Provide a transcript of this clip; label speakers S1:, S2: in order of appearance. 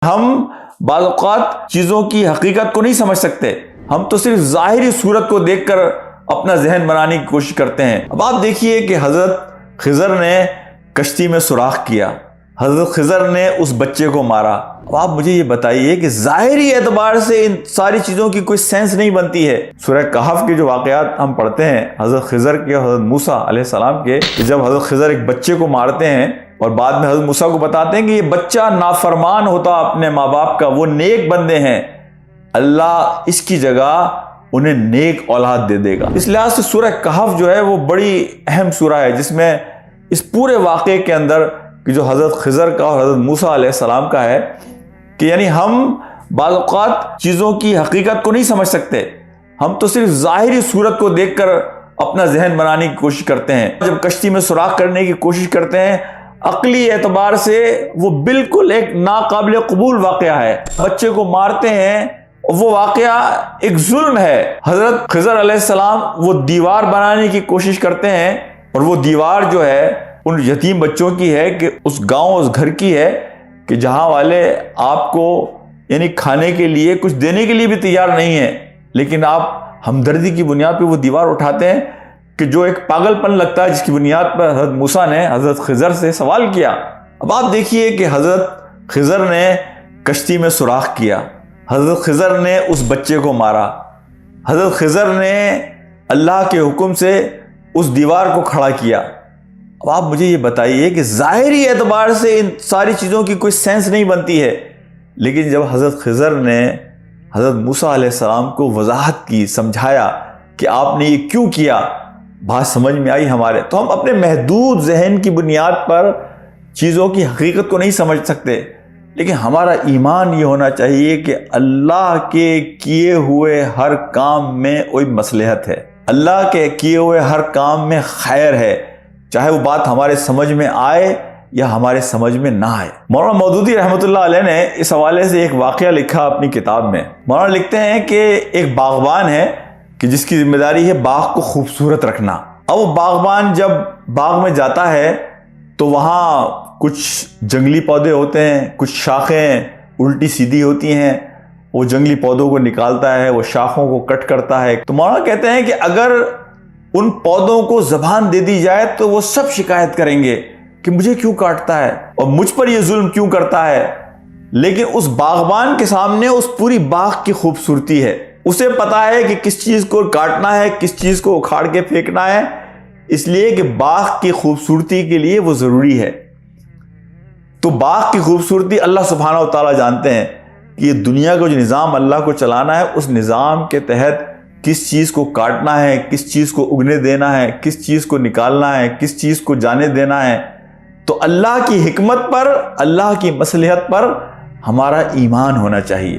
S1: ہم بعض اوقات چیزوں کی حقیقت کو نہیں سمجھ سکتے، ہم تو صرف ظاہری صورت کو دیکھ کر اپنا ذہن بنانے کی کوشش کرتے ہیں۔ اب آپ دیکھیے کہ حضرت خضر نے کشتی میں سوراخ کیا، حضرت خضر نے اس بچے کو مارا۔ اب آپ مجھے یہ بتائیے کہ ظاہری اعتبار سے ان ساری چیزوں کی کوئی سینس نہیں بنتی ہے۔ سورہ کہف کے جو واقعات ہم پڑھتے ہیں حضرت خضر کے اور حضرت موسیٰ علیہ السلام کے، کہ جب حضرت خضر ایک بچے کو مارتے ہیں اور بعد میں حضرت موسیٰ کو بتاتے ہیں کہ یہ بچہ نافرمان ہوتا اپنے ماں باپ کا، وہ نیک بندے ہیں، اللہ اس کی جگہ انہیں نیک اولاد دے دے گا۔ اس لحاظ سے سورہ کہف جو ہے وہ بڑی اہم سورہ ہے، جس میں اس پورے واقعے کے اندر کہ جو حضرت خضر کا اور حضرت موسیٰ علیہ السلام کا ہے، کہ یعنی ہم بعض اوقات چیزوں کی حقیقت کو نہیں سمجھ سکتے، ہم تو صرف ظاہری صورت کو دیکھ کر اپنا ذہن بنانے کی کوشش کرتے ہیں۔ جب کشتی میں سوراخ کرنے کی کوشش کرتے ہیں، عقلی اعتبار سے وہ بالکل ایک ناقابل قبول واقعہ ہے۔ بچے کو مارتے ہیں، وہ واقعہ ایک ظلم ہے۔ حضرت خضر علیہ السلام وہ دیوار بنانے کی کوشش کرتے ہیں، اور وہ دیوار جو ہے ان یتیم بچوں کی ہے، کہ اس گاؤں اس گھر کی ہے کہ جہاں والے آپ کو یعنی کھانے کے لیے کچھ دینے کے لیے بھی تیار نہیں ہیں، لیکن آپ ہمدردی کی بنیاد پہ وہ دیوار اٹھاتے ہیں، کہ جو ایک پاگل پن لگتا ہے، جس کی بنیاد پر حضرت موسیٰ نے حضرت خضر سے سوال کیا۔ اب آپ دیکھیے کہ حضرت خضر نے کشتی میں سوراخ کیا، حضرت خضر نے اس بچے کو مارا، حضرت خضر نے اللہ کے حکم سے اس دیوار کو کھڑا کیا۔ اب آپ مجھے یہ بتائیے کہ ظاہری اعتبار سے ان ساری چیزوں کی کوئی سینس نہیں بنتی ہے، لیکن جب حضرت خضر نے حضرت موسیٰ علیہ السلام کو وضاحت کی، سمجھایا کہ آپ نے یہ کیوں کیا، بات سمجھ میں آئی ہمارے، تو ہم اپنے محدود ذہن کی بنیاد پر چیزوں کی حقیقت کو نہیں سمجھ سکتے، لیکن ہمارا ایمان یہ ہونا چاہیے کہ اللہ کے کیے ہوئے ہر کام میں کوئی مصلحت ہے، اللہ کے کیے ہوئے ہر کام میں خیر ہے، چاہے وہ بات ہمارے سمجھ میں آئے یا ہمارے سمجھ میں نہ آئے۔ مولانا مودودی رحمۃ اللہ علیہ نے اس حوالے سے ایک واقعہ لکھا اپنی کتاب میں۔ مولانا لکھتے ہیں کہ ایک باغبان ہے کہ جس کی ذمہ داری ہے باغ کو خوبصورت رکھنا۔ اب وہ باغبان جب باغ میں جاتا ہے تو وہاں کچھ جنگلی پودے ہوتے ہیں، کچھ شاخیں الٹی سیدھی ہوتی ہیں، وہ جنگلی پودوں کو نکالتا ہے، وہ شاخوں کو کٹ کرتا ہے۔ تو مولانا کہتے ہیں کہ اگر ان پودوں کو زبان دے دی جائے تو وہ سب شکایت کریں گے کہ مجھے کیوں کاٹتا ہے اور مجھ پر یہ ظلم کیوں کرتا ہے، لیکن اس باغبان کے سامنے اس پوری باغ کی خوبصورتی ہے، اسے پتا ہے کہ کس چیز کو کاٹنا ہے، کس چیز کو اکھاڑ کے پھینکنا ہے، اس لیے کہ باغ کی خوبصورتی کے لیے وہ ضروری ہے۔ تو باغ کی خوبصورتی اللہ سبحانہ و تعالیٰ جانتے ہیں کہ یہ دنیا کا جو نظام اللہ کو چلانا ہے، اس نظام کے تحت کس چیز کو کاٹنا ہے، کس چیز کو اگنے دینا ہے، کس چیز کو نکالنا ہے، کس چیز کو جانے دینا ہے۔ تو اللہ کی حکمت پر، اللہ کی مصلحت پر ہمارا ایمان ہونا چاہیے۔